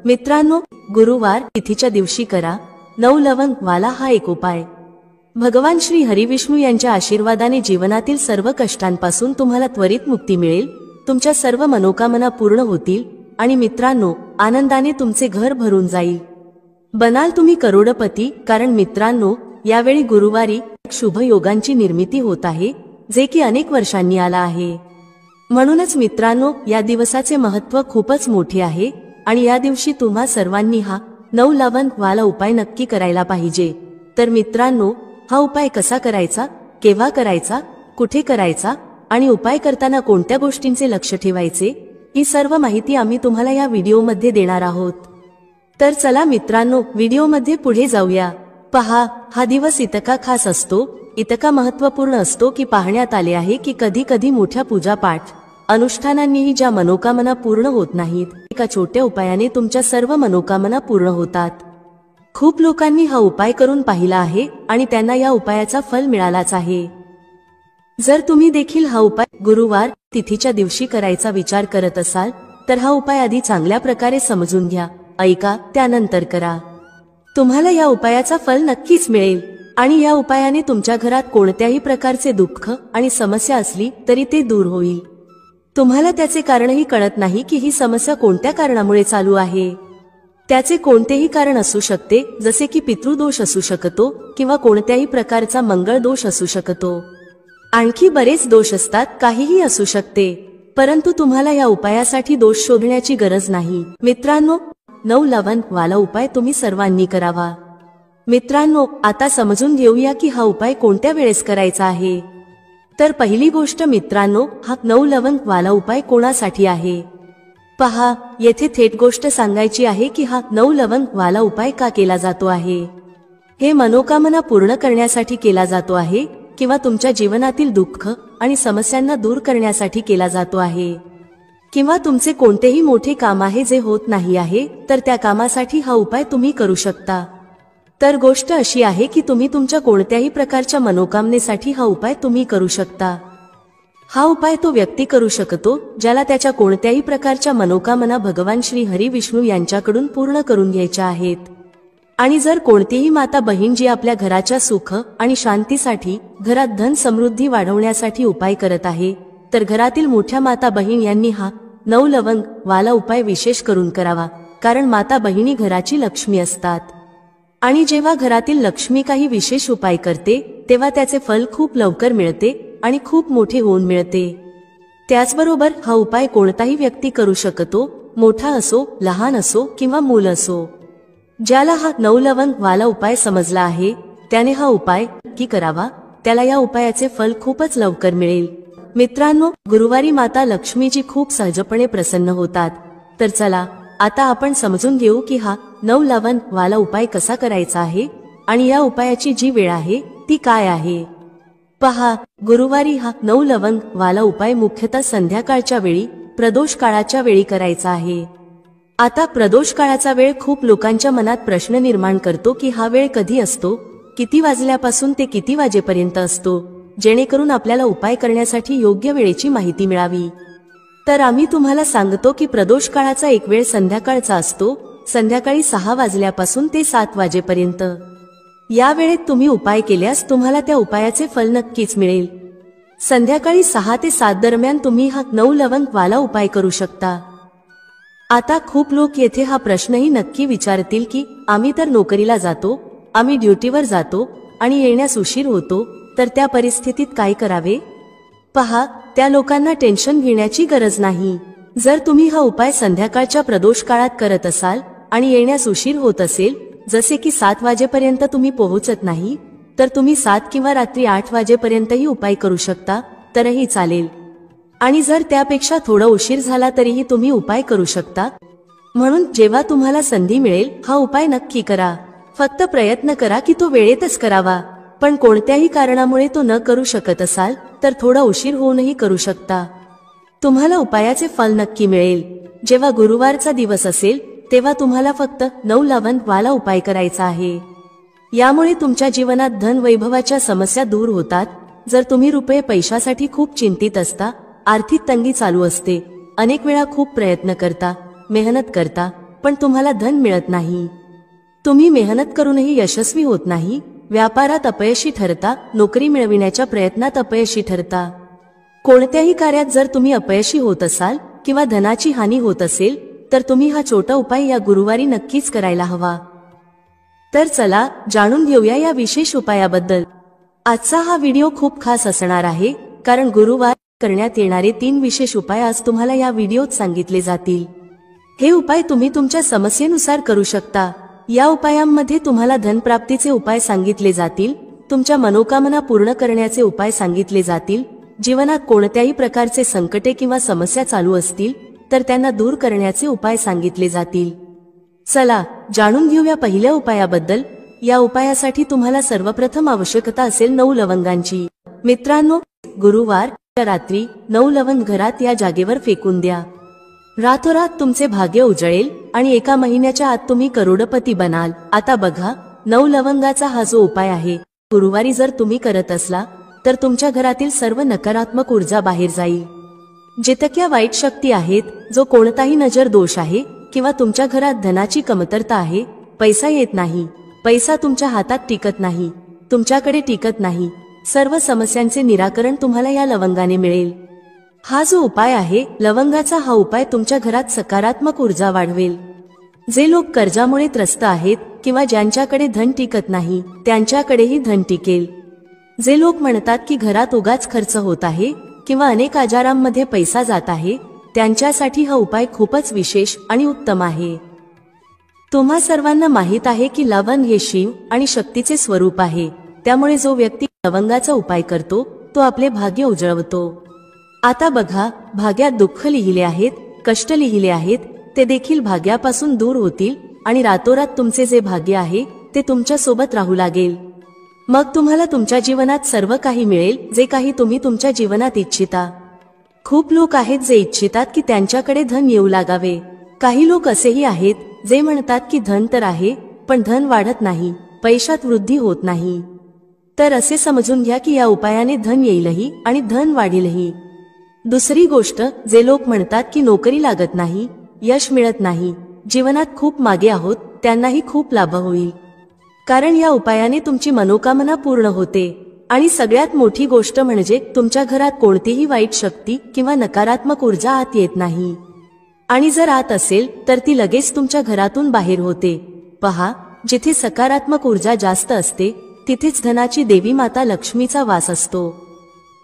मित्रांनो, गुरुवार तिथीच्या दिवशी करा 9 लवंग वाला हा एक उपाय। भगवान श्री हरिविष्णू यांच्या आशीर्वादाने जीवनातील सर्व कष्टांपासून तुम्हाला त्वरित मुक्ती मिळेल, तुमच्या सर्व मनोकामना पूर्ण होतील आणि मित्रांनो, आनंदाने तुमचे घर भरून जाईल। बनाल तुम्ही करोडपती, कारण मित्रांनो, यावेळी गुरुवारी शुभ योगांची निर्मिती होत आहे, जे की अनेक वर्षांनी आला आहे। म्हणूनच मित्रांनो, या दिवसाचे महत्त्व खूपच मोठे आहे आणि या दिवशी तुम्हा सर्वांनी हा 9 लवंग वाला उपाय नक्की करायला पाहिजे। तर मित्रांनो, हा उपाय कसा करायचा, केव्हा करायचा, कुठे करायचा आणि उपाय करताना कोणत्या गोष्टींचे लक्ष ठेवायचे, ही सर्व माहिती आम्ही तुम्हाला या व्हिडिओमध्ये देणार आहोत। तर चला मित्रांनो, व्हिडिओमध्ये पुढे जाऊया। पहा, हा दिवस इतका खास असतो, इतका महत्त्वपूर्ण असतो की पाहण्यात आले आहे की कधी कधी मोठ्या पूजापाठ अनुष्ठानांनीही ज्या मनोकामना पूर्ण होत नाहीत, एका छोट्या उपायाने तुमच्या सर्व मनोकामना पूर्ण होतात। खूप लोकांनी हा उपाय करून पाहिला आहे आणि त्यांना या उपायाचा फल मिळालाच आहे। जर तुम्ही देखील हा उपाय गुरुवार तिथीच्या दिवशी करायचा विचार करत असाल, तर हा उपाय आधी चांगल्या प्रकारे समजून घ्या, ऐका, त्यानंतर करा। तुम्हाला या उपायाचा फल नक्कीच मिळेल आणि या उपायाने तुमच्या घरात कोणत्याही प्रकारचे दुःख आणि समस्या असली तरी ते दूर होईल। तुम्हाला त्याचे कारणही कळत नाही की ही समस्या कोणत्या कारणामुळे चालू आहे। त्याचे कोणतेही कारण असू शकते, जसे की पितृदोष असू शकतो किंवा कोणत्याही प्रकारचा मंगळ दोष असू शकतो। आणखी बरेच दोष असतात, काहीही असू शकते, परंतु तुम्हाला या उपायासाठी दोष शोधण्याची गरज नाही। मित्रांनो, 9 लवंग वाला उपाय तुम्ही सर्वांनी करावा। मित्रांनो, आता समजून घेऊया की हा उपाय कोणत्या वेळेस करायचा आहे। तर पहिली गोष्ट मित्रांनो, हा 9 लवंग वाला उपाय कोणासाठी आहे। पहा, येथे थेट गोष्ट सांगायची आहे की हा 9 लवंग वाला उपाय का केला जातो आहे। हे मनोकामना पूर्ण करण्यासाठी केला जातो आहे किंवा तुमच्या जीवनातील दुःख आणि समस्यांना दूर करण्यासाठी केला जातो आहे, किंवा तुमचे कोणतेही मोठे काम आहे जे होत नाही आहे, तर त्या कामासाठी हा उपाय तुम्ही करू शकता। तर गोष्ट अशी आहे की तुम्ही तुमच्या कोणत्याही प्रकारच्या मनोकामनेसाठी हा उपाय तुम्ही करू शकता। हा उपाय तो व्यक्ती करू शकतो ज्याला त्याच्या कोणत्याही प्रकारच्या मनोकामना भगवान श्री हरिविष्णू यांच्याकडून पूर्ण करून घ्यायच्या आहेत। आणि जर कोणतीही माता बहीण जी आपल्या घराच्या सुख आणि शांतीसाठी, घरात धन समृद्धी वाढवण्यासाठी उपाय करत आहे, तर घरातील मोठ्या माता बहीण यांनी हा 9 लवंग वाला उपाय विशेष करून करावा, कारण माता बहिणी घराची लक्ष्मी असतात आणि जेव्हा घरातील लक्ष्मी काही विशेष उपाय करते तेव्हा त्याचे फल खूप लवकर मिळते आणि खूप मोठे होऊन मिळते। त्याचबरोबर हा उपाय कोणताही व्यक्ती करू शकतो, मोठा असो, लहान असो किंवा मूल असो। ज्याला हा 9 लवंग वाला उपाय समजला आहे त्याने हा उपाय नक्की करावा, त्याला या उपायाचे फल खूपच लवकर मिळेल। मित्रांनो, गुरुवारी माता लक्ष्मीजी खूप सहजपणे प्रसन्न होतात। तर चला आता आपण समजून घेऊ की हा 9 लवंग वाला उपाय कसा करायचा आहे आणि या उपायाची जी वेळ आहे ती काय आहे। पहा, गुरुवारी हा 9 लवंग वाला उपाय मुख्यतः संध्याकाळच्या वेळी, प्रदोष काळाच्या वेळी करायचा आहे। आता प्रदोष काळाचा वेळ खूप लोकांच्या मनात प्रश्न निर्माण करतो की हा वेळ कधी असतो, किती वाजल्यापासून ते किती वाजेपर्यंत असतो, जेणेकरून आपल्याला उपाय करण्यासाठी योग्य वेळेची माहिती मिळावी। तर आम्ही तुम्हाला सांगतो की प्रदोष काळाचा एक वेळ संध्याकाळचा असतो, संध्याकाळी 6 वाजल्यापासून ते 7 वाजेपर्यंत। या वेळेत तुम्ही उपाय केल्यास तुम्हाला त्या उपायाचे फल नक्कीच मिळेल। संध्याकाळी 6 ते 7 दरम्यान तुम्ही हा 9 लवंग वाला उपाय करू शकता। आता खूप लोक येथे हा प्रश्नही नक्की विचारतील की आम्ही तर नोकरीला जातो, आम्ही ड्युटीवर जातो आणि येण्यास उशीर होतो, तर त्या परिस्थितीत काय करावे। पहा, त्या लोकांना टेन्शन घेण्याची गरज नाही। जर तुम्ही हा उपाय संध्याकाळच्या प्रदोष काळात करत असाल आणि येण्यास उशीर होत असेल, जसे की 7 वाजेपर्यंत तुम्ही पोहोचत नाही, तर तुम्ही 7 किंवा रात्री 8 वाजेपर्यंतही उपाय करू शकता, तरही चालेल। आणि जर त्यापेक्षा थोडा उशीर झाला तरीही तुम्ही उपाय करू शकता। म्हणून जेव्हा तुम्हाला संधी मिळेल हा उपाय नक्की करा। फक्त प्रयत्न करा की तो वेळेतच करावा, पण कोणत्याही कारणामुळे तो न करू शकत असाल तर थोडा उशीर होऊनही करू शकता। तुम्हाला उपायाचे फल नक्की मिळेल। जेव्हा गुरुवारचा दिवस असेल तेव्हा तुम्हाला फक्त 9 लवंग वाला उपाय करायचा आहे। यामुळे तुमच्या जीवनात धन वैभवाच्या समस्या दूर होतात। जर तुम्ही रुपये पैशासाठी खूप चिंतित असता, आर्थिक तंगी चालू असते, अनेक वेळा खूप प्रयत्न करता, मेहनत करता, पण तुम्हाला धन मिळत नाही। तुम्ही मेहनत करूनही यशस्वी होत नाही, व्यापारात अपयशी ठरता, नोकरी मिळविण्याच्या प्रयत्नात अपयशी ठरता। कोणत्याही कार्यात जर तुम्ही अपयशी होत असाल किंवा धनाची हानी होत असेल तर तुम्ही हा छोटा उपाय या गुरुवारी नक्कीच करायला हवा। तर चला जाणून घेऊया या विशेष उपायाबद्दल। आजचा हा व्हिडिओ खूप खास असणार आहे, कारण गुरुवार करण्यात येणारे 3 विशेष उपाय आज तुम्हाला या व्हिडिओत सांगितले जातील। हे उपाय तुम्ही तुमच्या समस्येनुसार करू शकता। या उपायांमध्ये तुम्हाला धनप्राप्तीचे उपाय सांगितले जातील, तुमच्या मनोकामना पूर्ण करण्याचे उपाय सांगितले जातील, जीवनात कोणत्याही प्रकारचे संकटे किंवा समस्या चालू असतील तर त्यांना दूर करण्याचे उपाय सांगितले जातील। चला जाणून घेऊया पहिल्या उपायाबद्दल। या उपायासाठी तुम्हाला सर्वप्रथम आवश्यकता असेल 9 लवंगांची। मित्रांनो, गुरुवारच्या रात्री 9 लवंग घरात या जागेवर फेकून द्या। रातोरात तुमचे भाग्य उजळेल आणि एका महिन्याच्या आत तुम्ही करोडपती बनाल। आता बघा, 9 लवंगाचा हा जो उपाय आहे, गुरुवारी जर तुम्ही करत असला तर तुमच्या घरातील सर्व नकारात्मक ऊर्जा बाहेर जाईल। जितक्या वाईट शक्ती आहेत, जो कोणताही नजर दोष आहे किंवा तुमच्या घरात धनाची कमतरता आहे, पैसा येत नाही, पैसा तुमच्या हातात टिकत नाही, तुमच्याकडे टिकत नाही, सर्व समस्यांचे निराकरण तुम्हाला या लवंगाने मिळेल। हा जो उपाय आहे, लवंगाचा हा उपाय तुमच्या घरात सकारात्मक ऊर्जा वाढवेल। जे लोक कर्जामुळे त्रस्त आहेत किंवा ज्यांच्याकडे धन टिकत नाही, त्यांच्याकडेही धन टिकेल। जे लोक म्हणतात की घरात उगाच खर्च होत आहे किंवा अनेक आजारांमध्ये पैसा जात आहे, त्यांच्यासाठी हा उपाय खूपच विशेष आणि उत्तम आहे। तुम्हा सर्वांना माहित आहे की लवंग हे शिव आणि शक्तीचे स्वरूप आहे, त्यामुळे जो व्यक्ती लवंगाचा उपाय करतो तो आपले भाग्य उजळवतो। आता बघा, भाग्यात दुःख लिहिले आहेत, कष्ट लिहिले आहेत, ते देखील भाग्यापासून दूर होतील आणि रातोरात तुमचे जे भाग्य आहे ते तुमच्या सोबत राहू लागेल। मग तुम्हाला तुमच्या जीवनात सर्व काही मिळेल जे काही तुम्ही तुमच्या जीवनात इच्छिता। खूप लोक आहेत जे इच्छितात की त्यांच्याकडे धन येऊ लागावे। काही लोक असेही आहेत जे म्हणतात की धन तर आहे पण धन वाढत नाही, पैशात वृद्धी होत नाही। तर असे समजून घ्या की या उपायाने धन येईलही आणि धन वाढेलही। दुसरी गोष्ट, जे लोक म्हणतात की नोकरी लागत नाही, यश मिळत नाही, जीवनात खूप मागे आहोत, त्यांनाही खूप लाभ होईल, कारण या उपायाने तुमची मनोकामना पूर्ण होते। आणि सगळ्यात मोठी गोष्ट म्हणजे तुमच्या घरात कोणतीही वाईट शक्ती किंवा नकारात्मक ऊर्जा आत येत नाही, आणि जर आत असेल तर ती लगेच तुमच्या घरातून बाहेर होते। पहा, जिथे सकारात्मक ऊर्जा जास्त असते तिथेच धनाची देवी माता लक्ष्मीचा वास असतो,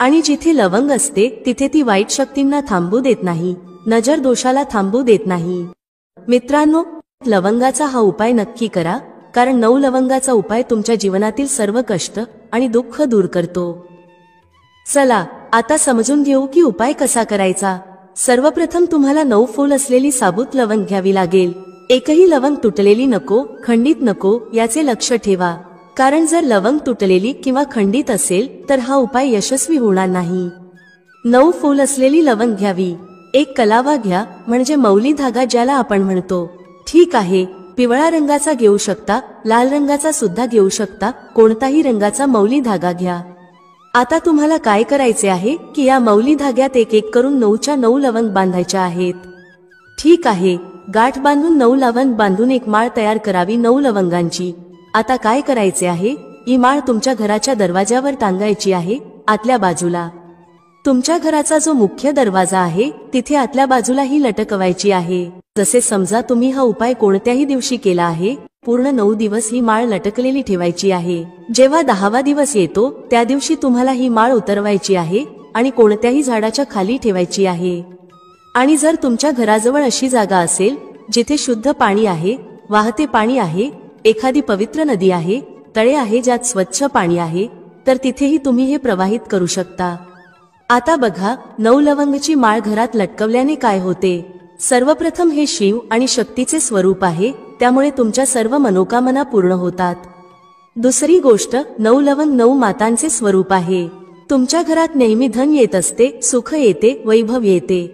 आणि जिथे लवंग असते तिथे ती वाईट शक्तींना थांबू देत नाही, नजर दोषाला थांबू देत नाही। मित्रांनो, लवंगाचा हा उपाय नक्की करा, कारण 9 लवंगाचा उपाय तुमच्या जीवनातील सर्व कष्ट आणि दुःख दूर करतो। चला आता समजून घेऊ की उपाय कसा करायचा। सर्वप्रथम तुम्हाला 9 फूल असलेली साबूत लवंग घ्यावी लागेल। एकही लवंग तुटलेली नको, खंडित नको, याचे लक्ष ठेवा, कारण जर लवंग तुटलेली किंवा खंडित असेल तर हा उपाय यशस्वी होणार नाही। 9 फूल असलेली लवंग घ्यावी। एक कलावा घ्या, म्हणजे मौली धागा ज्याला आपण म्हणतो। ठीक आहे, पिवळा रंगाचा घेऊ शकता, लाल रंगाचा सुद्धा घेऊ शकता, कोणताही रंगाचा मौली धागा घ्या। आता तुम्हाला काय करायचे आहे की या मौली धाग्यात एक एक करून 9च्या 9 लवंग बांधायच्या आहेत। ठीक आहे, गाठ बांधून 9 लवंग बांधून एक माळ तयार करावी 9 लवंगांची। आता काय करायचे आहे, ही माळ तुमच्या घराच्या दरवाजावर टांगायची आहे, आतल्या बाजूला। तुमच्या घराचा जो मुख्य दरवाजा आहे तिथे आतल्या बाजूला ही लटकवायची आहे। जसे समजा तुम्ही हा उपाय कोणत्याही दिवशी केला आहे, पूर्ण 9 दिवस ही माळ लटकलेली ठेवायची आहे। जेव्हा 10वा दिवस येतो त्या दिवशी तुम्हाला ही माळ उतरवायची आहे आणि कोणत्याही झाडाच्या खाली ठेवायची आहे। आणि जर तुमच्या घराजवळ अशी जागा असेल जिथे शुद्ध पाणी आहे, वाहते पाणी आहे, एखादी पवित्र नदी आहे, तळे आहे ज्यात स्वच्छ पाणी आहे, तर तिथेही तुम्ही हे प्रवाहित करू शकता। आता बघा, 9 लवंगची माळ घरात लटकवल्याने काय होते। सर्वप्रथम हे शिव आणि शक्तीचे स्वरूप आहे, त्यामुळे तुमच्या सर्व मनोकामना पूर्ण होतात। दुसरी गोष्ट, 9 लवंग 9 मातांचे स्वरूप आहे। तुमच्या घरात नेहमी धन येत असते, सुख येते, वैभव येते,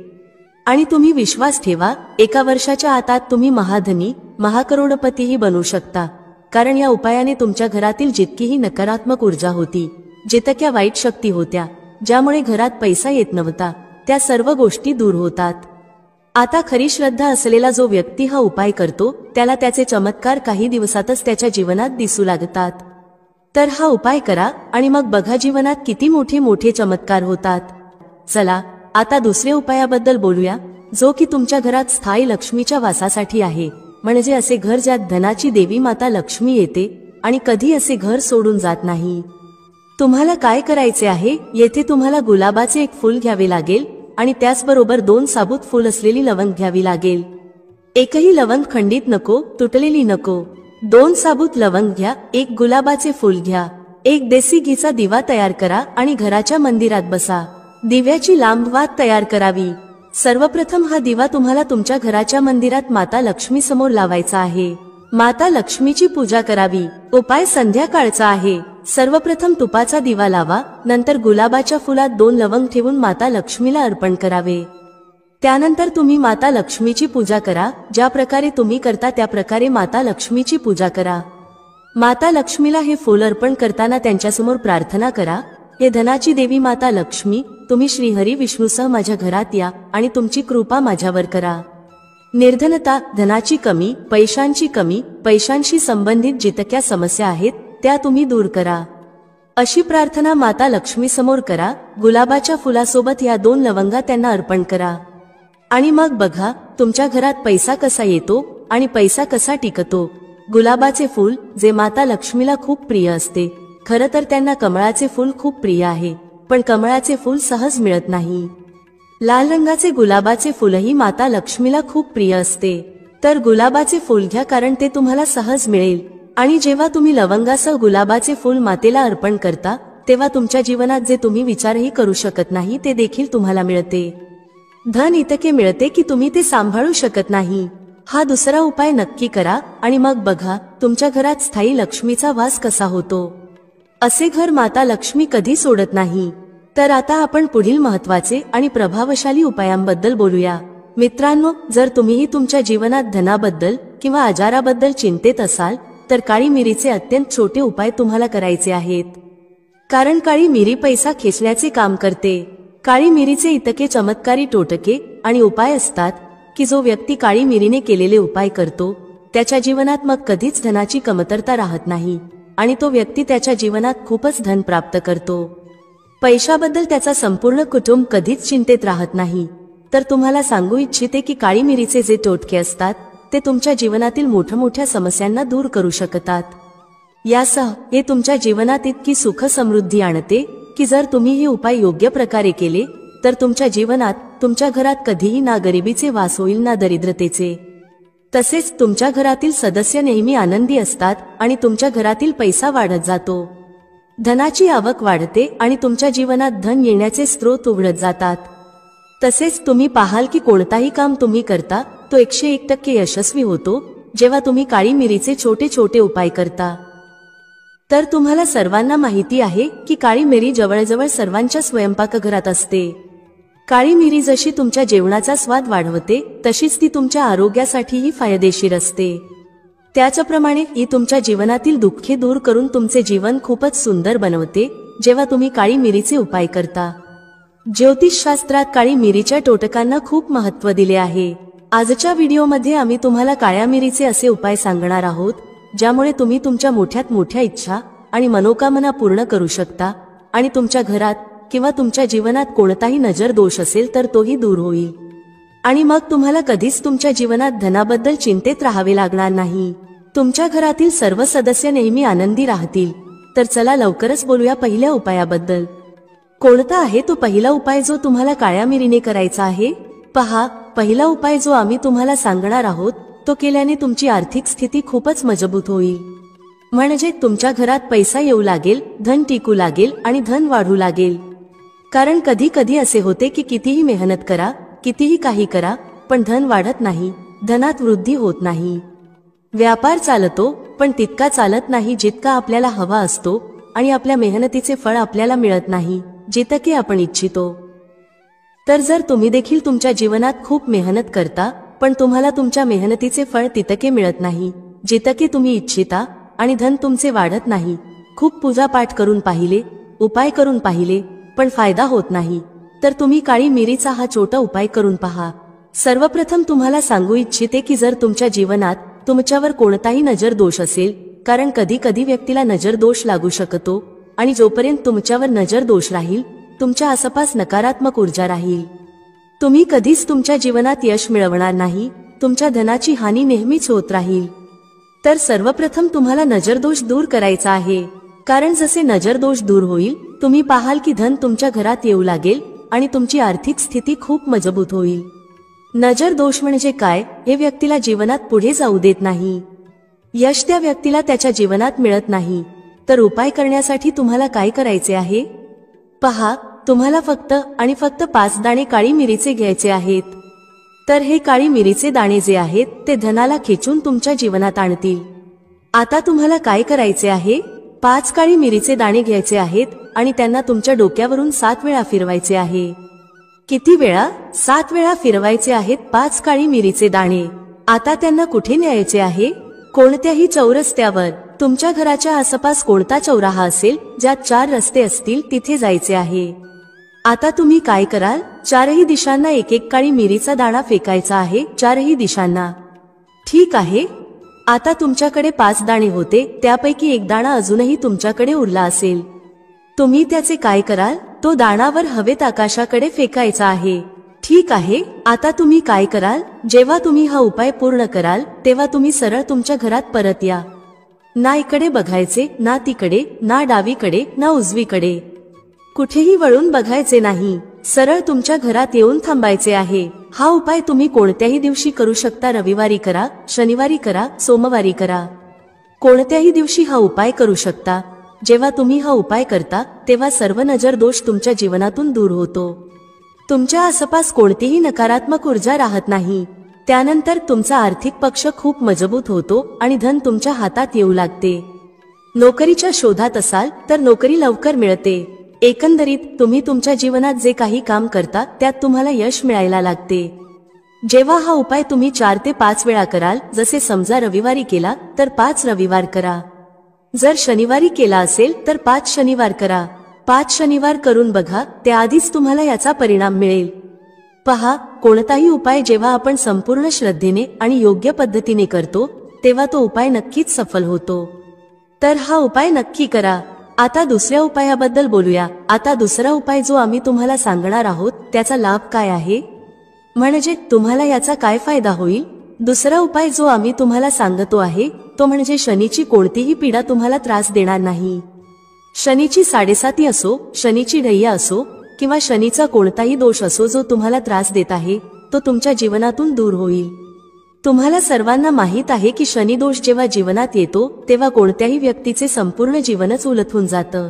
आणि तुम्ही विश्वास ठेवा, एका वर्षाच्या आतात तुम्ही महाधनी, महाकरोडपतीही बनू शकता, कारण या उपायाने तुमच्या घरातील जितकीही नकारात्मक ऊर्जा होती, जितक्या वाईट शक्ती होत्या, ज्यामुळे घरात पैसा येत नव्हता, त्या सर्व गोष्टी दूर होतात। आता खरी श्रद्धा असलेला जो व्यक्ती हा उपाय करतो त्याला त्याचे चमत्कार काही दिवसातच त्याच्या जीवनात दिसू लागतात. तर हा उपाय करा आणि मग बघा जीवनात किती मोठे मोठे चमत्कार होतात. चला आता दुसरे उपायाबद्दल बोलूया, जो की तुमच्या घरात स्थायी लक्ष्मीच्या वासासाठी आहे. म्हणजे असे घर ज्यात धनाची देवी माता लक्ष्मी येते आणि कधी असे घर सोडून जात नाही. तुम्हाला काय करायचे आहे, येथे तुम्हाला गुलाबाचे एक फूल घ्यावे लागेल आणि त्याचबरोबर 2 साबूत फूल असलेली लवंग घ्यावी लागेल. एकही लवंग खंडित नको, तुटलेली नको. 2 साबूत लवंग घ्या, एक गुलाबाचे फूल घ्या, एक देसी घीचा दिवा तयार करा आणि घराच्या मंदिरात बसा. दिव्याची लांब वात तयार करावी. सर्वप्रथम हा दिवा तुम्हाला तुमच्या घराच्या मंदिरात माता लक्ष्मी समोर लावायचा आहे. माता लक्ष्मीची पूजा करावी. उपाय संध्याकाळचा आहे. सर्वप्रथम तुपाचा दिवा लावा, नंतर गुलाबाच्या फुलात 2 लवंग ठेवून माता लक्ष्मीला अर्पण करावे. त्यानंतर तुम्ही माता लक्ष्मीची पूजा करा. ज्या प्रकारे तुम्ही करता त्या प्रकारे माता लक्ष्मीची पूजा करा. माता लक्ष्मीला हे फूल अर्पण करताना त्यांच्यासमोर प्रार्थना करा, हे धनाची देवी माता लक्ष्मी, तुम्ही श्रीहरी विष्णूसह माझ्या घरात या आणि तुमची कृपा माझ्यावर करा. निर्धनता, धनाची कमी, पैशांशी संबंधित जितक्या समस्या आहेत त्या तुम्ही दूर करा. अशी प्रार्थना माता लक्ष्मी समोर करा. गुलाबाच्या फुलासोबत या 2 लवंगा त्यांना अर्पण करा. आणि मग बघा तुमच्या घरात पैसा कसा येतो आणि पैसा कसा टिकतो. गुलाबाचे फूल जे माता लक्ष्मीला खूप प्रिय असते. खरं तर त्यांना कमळाचे फूल खूप प्रिय आहे, पण कमळाचे फूल सहज मिळत नाही. लाल रंगाचे गुलाबाचे फूलही माता लक्ष्मीला खूप प्रिय असते. तर गुलाबाचे फूल घ्या, कारण ते तुम्हाला सहज मिळेल. आणि जेव्हा तुम्ही लवंगासह गुलाबाचे फूल मातेला अर्पण करता तेव्हा तुमच्या जीवनात जे तुम्ही विचारही करू शकत नाही ते देखील तुम्हाला मिळते. धन इतके मिळते की तुम्ही ते सांभाळू शकत नाही. हा दुसरा उपाय नक्की करा आणि मग बघा तुमच्या घरात स्थायी लक्ष्मीचा वास कसा होतो. असे घर माता लक्ष्मी कधी सोडत नाही. तर आता आपण पुढील महत्त्वाचे आणि प्रभावशाली उपायांबद्दल बोलूया. मित्रांनो, जर तुम्हीही तुमच्या जीवनात धनाबद्दल किंवा आजाराबद्दल चिंतेत असाल तर काळी मिरीचे अत्यंत छोटे उपाय तुम्हाला करायचे आहेत. कारण काळी मिरी पैसा खेचण्याचे काम करते. काळी मिरीचे इतके चमत्कारी टोटके आणि उपाय असतात की जो व्यक्ती काळी मिरीने केलेले उपाय करतो त्याच्या जीवनात मग कधीच धनाची कमतरता राहत नाही आणि तो व्यक्ती त्याच्या जीवनात खूपच धन प्राप्त करतो. पैशाबद्दल त्याचा संपूर्ण कुटुंब कधीच चिंतेत राहत नाही. तर तुम्हाला सांगू इच्छिते की काळी मिरीचे जे टोटके असतात ते तुमच्या जीवनातील मोठ्या समस्यांना दूर करू शकतात. यासह हे तुमच्या जीवनात इतकी सुख समृद्धी आणते की जर तुम्ही हे उपाय योग्य प्रकारे केले तर तुमच्या जीवनात तुमच्या घरात कधीही ना गरिबीचे वास होईल ना दरिद्रतेचे. तसेच तुमच्या घरातील सदस्य नेहमी आनंदी असतात आणि तुमच्या घरातील पैसा वाढत जातो. धनाची आवक वाढते आणि तुमच्या जीवनात धन येण्याचे स्रोत उघडत जातात. तसेच तुम्ही पाहाल की कोणताही काम तुम्ही करता तो 101% यशस्वी होतो जेव्हा तुम्ही काळी मिरीचे छोटे छोटे उपाय करता. तर तुम्हाला सर्वांना माहिती आहे की काळी मिरी जवळजवळ सर्वांच्या स्वयंपाकघरात असते. काळी मिरी जशी तुमच्या जेवणाचा स्वाद वाढवते तशीच ती तुमच्या आरोग्यासाठीही फायदेशीर असते. त्याचप्रमाणे ही तुमच्या जीवनातील दुःखे दूर करून तुमचे जीवन खूपच सुंदर बनवते जेव्हा तुम्ही काळी मिरीचे उपाय करता. ज्योतिषशास्त्रात काळी मिरीच्या टोटकांना खूप महत्त्व दिले आहे. आजच्या व्हिडिओमध्ये आम्ही तुम्हाला काळ्या मिरीचे असे उपाय सांगणार आहोत ज्यामुळे तुम्ही तुमच्या मोठ्यात मोठ्या इच्छा आणि मनोकामना पूर्ण करू शकता आणि तुमच्या घरात किंवा तुमच्या जीवनात कोणताही नजर दोष असेल तर तोही दूर होईल. आणि मग तुम्हाला कधीच तुमच्या जीवनात धनाबद्दल चिंतेत राहावे लागणार नाही. तुमच्या घरातील सर्व सदस्य नेहमी आनंदी राहतील. तर चला लवकरच बोलूया पहिल्या उपायाबद्दल. कोणता आहे तो पहिला उपाय जो तुम्हाला काळ्या मिरीने करायचा आहे? पहा, पहिला उपाय जो आम्ही तुम्हाला सांगणार आहोत तो केल्याने तुमची आर्थिक स्थिती खूपच मजबूत होईल. म्हणजे तुमच्या घरात पैसा येऊ लागेल, धन टिकू लागेल आणि धन वाढू लागेल. कारण कधी कधी असे होते की कितीही मेहनत करा, कितीही काही करा, पण धन वाढत नाही, धनात वृद्धी होत नाही. व्यापार चालतो पण तितका चालत नाही जितका आपल्याला हवा असतो आणि आपल्या मेहनतीचे फळ आपल्याला मिळत नाही जितके आपण इच्छितो. तर जर तुम्ही देखील तुमच्या जीवनात खूप मेहनत करता पण तुम्हाला तुमच्या मेहनतीचे फळ तितके मिळत नाही जितके तुम्ही इच्छिता आणि धन तुमचे वाढत नाही, खूप पूजापाठ करून पाहिले, उपाय करून पाहिले पण फायदा होत नाही, तर तुम्ही काळी मिरीचा हा छोटा उपाय करून पहा. सर्वप्रथम तुम्हाला सांगू इच्छिते की जर तुमच्या जीवनात तुमच्यावर कोणताही नजर दोष असेल, कारण कधी कधी व्यक्तीला नजर दोष लागू शकतो, आणि जोपर्यंत तुमच्यावर नजर दोष राहील तुमच्या आसपास नकारात्मक ऊर्जा राहील, तुम्ही कधीच तुमच्या जीवनात यश मिळवणार नाही, तुमच्या धनाची हानी नेहमीच होत राहील। तर सर्वप्रथम तुम्हाला नजरदोष दूर करायचा आहे, कारण जसे नजरदोष दूर होईल तुम्ही पाहाल की धन तुमच्या घरात येऊ लागेल आणि तुमची आर्थिक स्थिती खूप मजबूत होईल। नजर दोष म्हणजे काय हे व्यक्तीला जीवनात पुढे जाऊ देत नाही, यश त्या व्यक्तीला त्याच्या जीवनात मिळत नाही। तर उपाय करण्यासाठी तुम्हाला काय करायचे आहे पहा, तुम्हाला फक्त आणि फक्त 5 दाणे काळी मिरीचे घ्यायचे आहेत। तर हे काळी मिरीचे दाणे जे आहेत ते धनाला खेचून तुमच्या जीवनात आणतील। आता तुम्हाला काय करायचे आहे, 5 काळी मिरीचे दाणे घ्यायचे आहेत आणि त्यांना तुमच्या डोक्यावरून 7 वेळा फिरवायचे आहे। किती वेळा? 7 वेळा फिरवायचे आहेत 5 काळी मिरीचे दाणे। आता त्यांना कुठे न्यायचे आहे? कोणत्याही चौरस्त्यावर, तुमच्या घराच्या आसपास कोणता चौराहा असेल ज्यात 4 रस्ते असतील तिथे जायचे आहे। आता तुम्ही काय कराल, 4ही दिशांना एक एक काळी मिरीचा दाणा फेकायचा आहे, 4ही दिशांना। ठीक आहे, आता तुमच्याकडे 5 दाणे होते, त्यापैकी एक दाणा अजूनही तुमच्याकडे उरला असेल, तुम्ही त्याचे काय कराल, तो दाणावर हवेत आकाशाकडे फेकायचा आहे। ठीक आहे, आता तुम्ही काय कराल, जेव्हा तुम्ही हा उपाय पूर्ण कराल तेव्हा तुम्ही सरळ तुमच्या घरात परत या, ना इकडे बघायचे, ना तिकडे, ना डावीकडे, ना उजवीकडे, कुठेही वळून बघायचे नाही, सरळ तुमच्या घरात येऊन थांबायचे आहे। हा उपाय तुम्ही कोणत्याही दिवशी करू शकता, रविवारी करा, शनिवारी करा, सोमवारी करा, कोणत्याही दिवशी हा उपाय करू शकता। जेव्हा तुम्ही हा उपाय करता तेव्हा सर्व नजर दोष तुमच्या जीवनातून दूर होतो, तुमच्या आसपास कोणतीही नकारात्मक ऊर्जा राहत नाही। त्यानंतर तुमचा आर्थिक पक्ष खूप मजबूत होतो आणि धन तुमच्या हातात येऊ लागते। नोकरीच्या शोधात असाल तर नोकरी लवकर मिळते। एकंदरीत तुम्ही तुमच्या जीवनात जे काही काम करता त्यात तुम्हाला यश मिळायला लागते। जेव्हा हा उपाय तुम्ही 4 ते 5 वेळा कराल, जसे समजा रविवारी केला तर 5 रविवार करा, जर शनिवारी केला असेल तर 5 शनिवार करा, 5 शनिवार करून बघा, त्याआधीच तुम्हाला याचा परिणाम मिळेल। पहा, कोणताही उपाय जेव्हा आपण संपूर्ण श्रद्धेने आणि योग्य पद्धतीने करतो तेव्हा तो उपाय नक्कीच सफल होतो। तर हा उपाय नक्की करा। आता दुसऱ्या उपायाबद्दल बोलूया। आता दुसरा उपाय जो आम्ही तुम्हाला सांगणार आहोत त्याचा लाभ काय आहे, म्हणजे तुम्हाला याचा काय फायदा होईल। दुसरा उपाय जो आम्ही तुम्हाला सांगतो आहे तो म्हणजे शनीची कोणतीही पीडा तुम्हाला त्रास देणार नाही। शनीची 7.5 असो, शनीची ढैया असो किंवा शनीचा कोणताही दोष असो जो तुम्हाला त्रास देत आहे तो तुमच्या जीवनातून दूर होईल। तुम्हाला सर्वांना माहित आहे की शनी दोष जेव्हा जीवनात येतो तेव्हा कोणत्याही व्यक्तीचे संपूर्ण जीवनच उलथून जातं,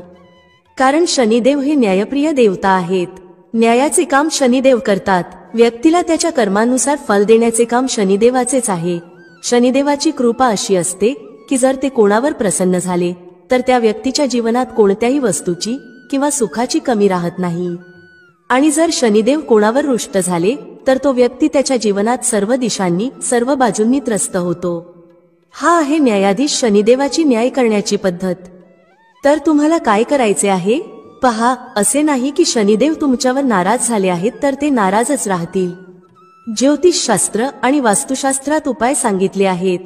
कारण शनिदेव हे न्यायप्रिय देवता आहेत। न्यायाचे काम शनिदेव करतात, व्यक्तीला त्याच्या कर्मानुसार फल देण्याचे काम शनिदेवाचेच आहे। शनिदेवाची कृपा अशी असते की जर ते कोणावर प्रसन्न झाले तर त्या व्यक्तीच्या जीवनात कोणत्याही वस्तूची किंवा सुखाची कमी राहत नाही, आणि जर शनिदेव कोणावर रुष्ट झाले तर तो व्यक्ती त्याच्या जीवनात सर्व दिशांनी, सर्व बाजूंनी त्रस्त होतो। हा आहे न्यायाधीश शनिदेवाची न्याय करण्याची पद्धत। तर तुम्हाला काय करायचे आहे पहा, असे नाही की शनिदेव तुमच्यावर नाराज झाले आहेत तर ते नाराजच राहतील। ज्योतिषशास्त्र आणि वास्तुशास्त्रात उपाय सांगितले आहेत,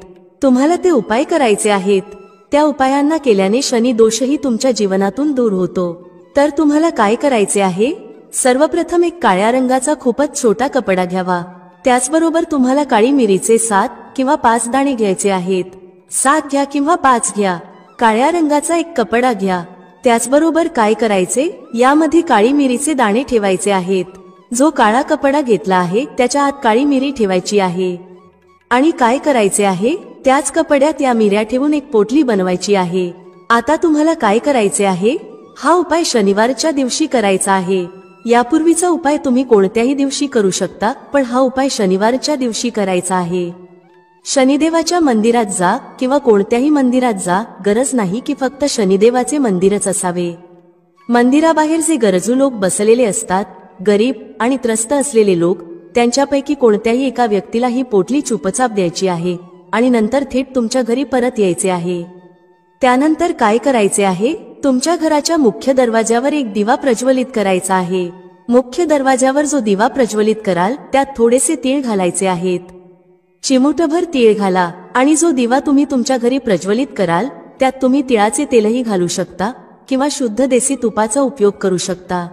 तुम्हाला ते उपाय करायचे आहेत। त्या उपायांना केल्याने शनी दोषही तुमच्या जीवनातून दूर होतो। तर तुम्हाला काय करायचे आहे, सर्वप्रथम एक काळ्या रंगाचा खूपच छोटा कपडा घ्यावा, त्याचबरोबर तुम्हाला काळी मिरीचे 7 किंवा 5 दाणे घ्यायचे आहेत। 7 घ्या किंवा 5 घ्या, काळ्या रंगाचा एक कपडा घ्या। त्याचबरोबर काय करायचे, यामध्ये काळी मिरीचे दाणे ठेवायचे आहेत। जो काळा कपडा घेतला आहे त्याच्या आत काळी मिरी ठेवायची आहे, आणि काय करायचे आहे, त्याच कपड्यात या मिऱ्या ठेवून एक पोटली बनवायची आहे। आता तुम्हाला काय करायचे आहे, हा उपाय शनिवारच्या दिवशी करायचा आहे। यापूर्वीचा उपाय तुम्ही कोणत्याही दिवशी करू शकता, पण हा उपाय शनिवारच्या दिवशी करायचा आहे। शनिदेवाच्या मंदिरात जा किंवा कोणत्याही मंदिरात जा, गरज नाही की फक्त शनिदेवाचे मंदिरच असावे। मंदिराबाहेर जे गरजू लोक बसलेले असतात, गरीब आणि त्रस्त असलेले लोक, त्यांच्यापैकी कोणत्याही एका व्यक्तीला ही पोटली चुपचाप द्यायची आहे आणि नंतर थेट तुमच्या घरी परत यायचे आहे। त्यानंतर काय करायचे आहे, तुमच्या घराच्या मुख्य दरवाजावर एक दिवा प्रज्वलित करायचा आहे। मुख्य दरवाजावर जो दिवा प्रज्वलित कराल त्यात थोडेसे तीळ घालायचे आहेत. चिमूटभर तीळ घाला आणि जो दिवा तुम्ही तुमच्या घरी प्रज्वलित कराल त्यात तुम्ही तिळाचे तेलही घालू शकता किंवा शुद्ध देसी तुपाचा उपयोग करू शकता.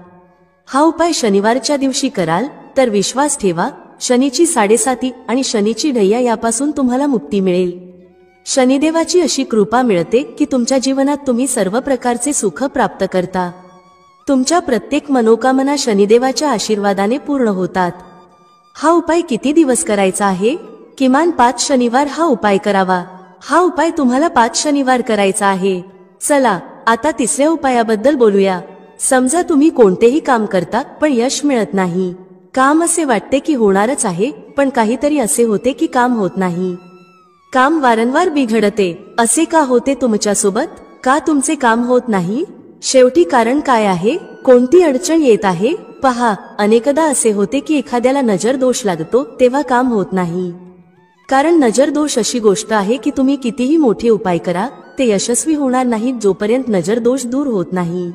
हा उपाय शनिवारच्या दिवशी कराल तर विश्वास ठेवा, शनीची 7.5 आणि शनीची ढैया यापासून तुम्हाला मुक्ती मिळेल. शनिदेवाची अशी कृपा मिळते की तुमच्या जीवनात तुम्ही सर्व प्रकारचे सुख प्राप्त करता. तुमच्या प्रत्येक मनोकामना शनिदेवाच्या आशीर्वादाने पूर्ण होतात. हा उपाय किती दिवस करायचा आहे? किमान 5 शनिवार हा उपाय करावा. हा उपाय तुम्हाला 5 शनिवार करायचा आहे. चला आता तिसऱ्या उपायाबद्दल बोलूया. समजा तुम्ही कोणतेही काम करता पण यश मिळत नाही. काम असे वाटते की होणारच आहे पण काहीतरी असे होते की काम होत नाही. काम वारंवार बिघडते. असे का होते तुमच्यासोबत? का तुमचे काम होत नाही? शेवटी कारण काय आहे? कोणती अडचण येत आहे? पहा, अनेकदा असे होते की एखाद्याला नजर दोष लागतो तेव्हा काम होत नाही. कारण नजर दोष अशी गोष्ट आहे की तुम्ही कितीही मोठे उपाय करा ते यशस्वी होणार नाहीत जोपर्यंत नजर दोष दूर होत नाही.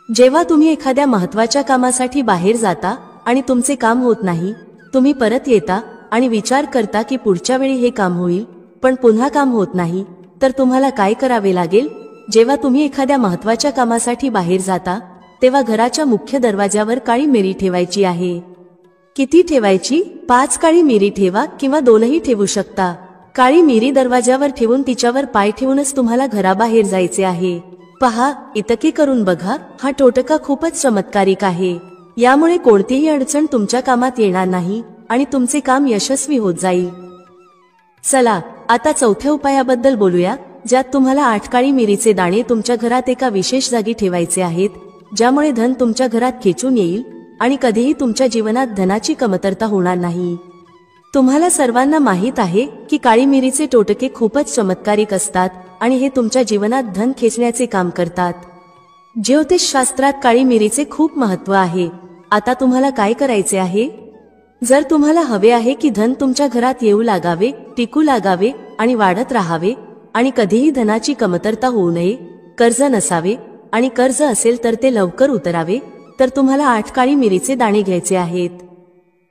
जेव्हा तुम्ही एखाद्या महत्त्वाच्या कामासाठी बाहेर जाता आणि तुमचे काम होत नाही, तुम्ही परत येता आणि विचार करता की पुढच्या वेळी हे काम होईल, पण पुन्हा काम होत नाही, तर तुम्हाला काय करावे लागेल? जेव्हा तुम्ही एखाद्या महत्त्वाच्या कामासाठी बाहेर जाता तेव्हा घराच्या मुख्य दरवाजावर काळी मिरी ठेवायची आहे. किती ठेवायची? 5 काळी मिरी ठेवा किंवा 2ही ठेवू शकता. काळी मिरी दरवाजावर ठेवून तिच्यावर पाय ठेवूनच तुम्हाला घराबाहेर जायचे आहे. पहा, इतके करून बघा, हा टोटका खूपच चमत्कारिक आहे. यामुळे कोणतीही अडचण तुमच्या कामात येणार नाही आणि तुमचे काम यशस्वी होत जाईल. चला आता चौथ्या उपायाबद्दल बोलूया, ज्यात तुम्हाला 8 काळी मिरीचे दाणे तुमच्या घरात एका विशेष जागी ठेवायचे आहेत, ज्यामुळे धन तुमच्या घरात खेचून येईल आणि कधीही तुमच्या जीवनात धनाची कमतरता होणार नाही. तुम्हाला सर्वांना माहीत आहे की काळी मिरीचे टोटके खूपच चमत्कारिक असतात आणि हे तुमच्या जीवनात धन खेचण्याचे काम करतात. ज्योतिषशास्त्रात काळी मिरीचे खूप महत्त्व आहे. आता तुम्हाला काय करायचे आहे? जर तुम्हाला हवे आहे की धन तुमच्या घरात येऊ लागावे, टिकू लागावे आणि वाढत राहावे आणि कधीही धनाची कमतरता होऊ नये, कर्ज नसावे आणि कर्ज असेल तर ते लवकर उतरावे, तर तुम्हाला 8 काळी मिरीचे दाणे घ्यायचे आहेत.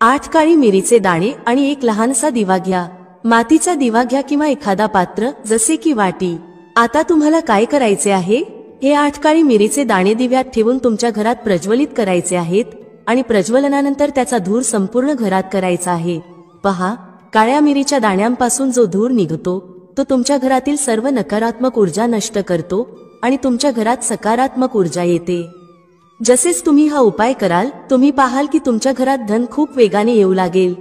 8 काळी मिरीचे दाणे आणि एक लहानसा दिवा घ्या. मातीचा दिवा घ्या किंवा एखादा पात्र जसे की वाटी. आता तुम्हाला काय करायचे आहे? हे 8 काळी मिरीचे दाणे दिव्यात ठेवून तुमच्या घरात प्रज्वलित करायचे आहेत आणि प्रज्वलनानंतर त्याचा धूर संपूर्ण घरात करायचा आहे. पहा, काळ्या मिरीच्या दाण्यांपासून जो धूर निघतो तो तुमच्या घरातील सर्व नकारात्मक ऊर्जा नष्ट करतो आणि तुमच्या घरात सकारात्मक ऊर्जा येते. जसेच तुम्ही हा उपाय कराल, तुम्ही पाहाल की तुमच्या घरात धन खूप वेगाने येऊ लागेल.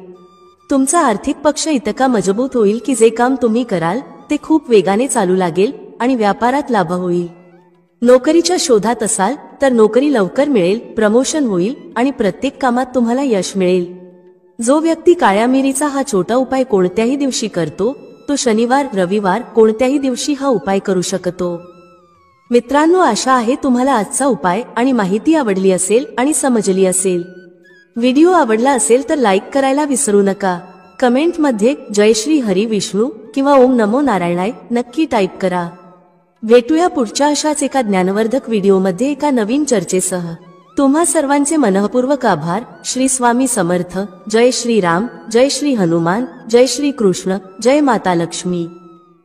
तुमचा आर्थिक पक्ष इतका मजबूत होईल की जे काम तुम्ही कराल ते खूप वेगाने चालू लागेल आणि व्यापारात लाभ होईल. नोकरीच्या शोधात असाल तर नोकरी लवकर मिळेल, प्रमोशन होईल आणि प्रत्येक कामात तुम्हाला यश मिळेल. जो व्यक्ती काळ्या मिरीचा हा छोटा उपाय कोणत्याही दिवशी करतो तो शनिवार, रविवार कोणत्याही दिवशी हा उपाय करू शकतो. मित्रांनो, आशा आहे तुम्हाला आजचा उपाय आणि माहिती आवडली असेल आणि समजली असेल. व्हिडिओ आवडला असेल तर लाईक करायला विसरू नका. कमेंटमध्ये जय श्री हरी विष्णू किंवा ओम नमो नारायणाय नक्की टाईप करा. भेटूया पुढच्या अशाच एका ज्ञानवर्धक व्हिडिओमध्ये एका नवीन चर्चेसह. तुम्हा सर्वांचे मनःपूर्वक आभार. श्री स्वामी समर्थ. जय श्री राम, जय श्री हनुमान, जय श्री कृष्ण, जय माता लक्ष्मी.